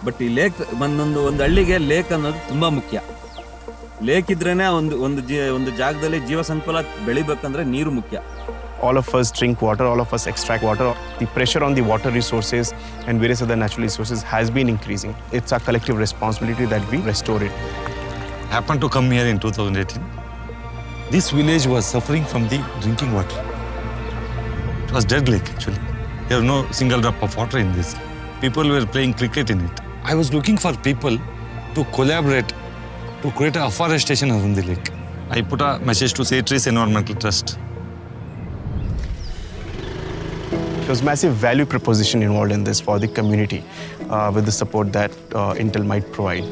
But ಈ lake ಒಂದು ಹಳ್ಳಿಗೆ ಲೇಕ್ ಅನ್ನೋದು ತುಂಬಾ ಮುಖ್ಯ. ಲೇಕ್ ಇದ್ರೇನೆ ಒಂದು ಜಾಗದಲ್ಲಿ ಜೀವ ಸಂಕುಲ ಬೆಳಿಬೇಕಂದ್ರೆ ನೀರು ಮುಖ್ಯ. All of us drink water, all of us extract water. The pressure on the water resources and various other natural resources has been increasing. It's our collective responsibility that we restore it. I happened to come here in 2018. This village was suffering from the drinking water. It was dead lake actually. There was no single drop of water in this. People were playing cricket in it. I was looking for people to collaborate to create a afforestation around the lake. I put a message to SayTrees Environmental Trust. There was massive value proposition involved in this for the community with the support that Intel might provide.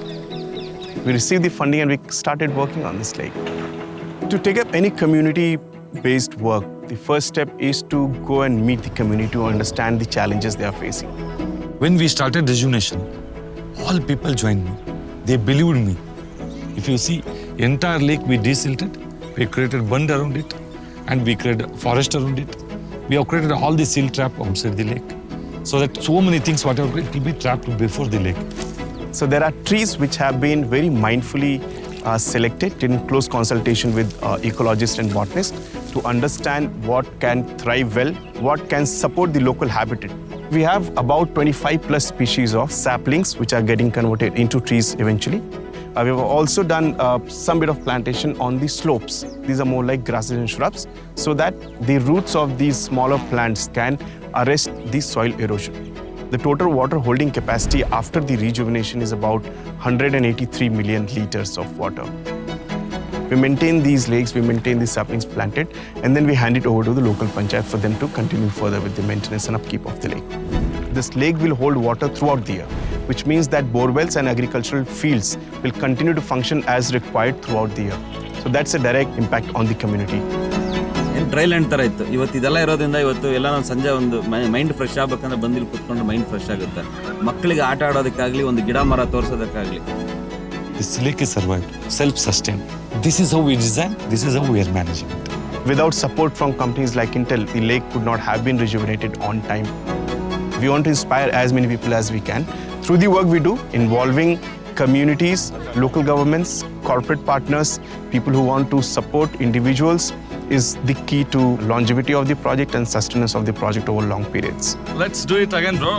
We received the funding and we started working on this lake. To take up any community-based work, the first step is to go and meet the community to understand the challenges they are facing. When we started rejuvenation, all people joined me. They believed me. If you see, entire lake we desilted, we created bund around it, and we created forest around it. We have created all the silt trap outside the lake, so that so many things, whatever, it will be trapped before the lake. So there are trees which have been very mindfully selected in close consultation with ecologists and botanists to understand what can thrive well, what can support the local habitat. We have about 25 plus species of saplings which are getting converted into trees eventually. We have also done some bit of plantation on the slopes. These are more like grasses and shrubs, so that the roots of these smaller plants can arrest the soil erosion. The total water holding capacity after the rejuvenation is about 183 million liters of water. We maintain these lakes, we maintain these saplings planted, and then we hand it over to the local panchayat for them to continue further with the maintenance and upkeep of the lake. This lake will hold water throughout the year, which means that borewells and agricultural fields will continue to function as required throughout the year. So that's a direct impact on the community. Dry land ಥರ ಇತ್ತು. ಇವತ್ತು ಇದೆಲ್ಲ ಇರೋದ್ರಿಂದ ಇವತ್ತು ಎಲ್ಲ ನಾವು ಸಂಜೆ ಒಂದು ಮೈಂಡ್ ಫ್ರೆಶ್ ಆಗ್ಬೇಕಂದ್ರೆ ಬಂದಿಲ್ಲಿ ಕುತ್ಕೊಂಡು ಮೈಂಡ್ ಫ್ರೆಶ್ ಆಗುತ್ತೆ. ಮಕ್ಕಳಿಗೆ ಆಟ ಆಡೋದಕ್ಕಾಗಲಿ, ಒಂದು ಗಿಡ ಮರ ತೋರಿಸೋದಕ್ಕಾಗಲಿ. This lake is survived, self-sustained. This is how we design, this is how we are managing it. Without support from companies like Intel, the lake could not have been rejuvenated on time. We want to inspire as many people as we can through the work we do, involving communities, local governments, corporate partners, people who want to support individuals is the key to longevity of the project and sustenance of the project over long periods. Let's do it again, bro.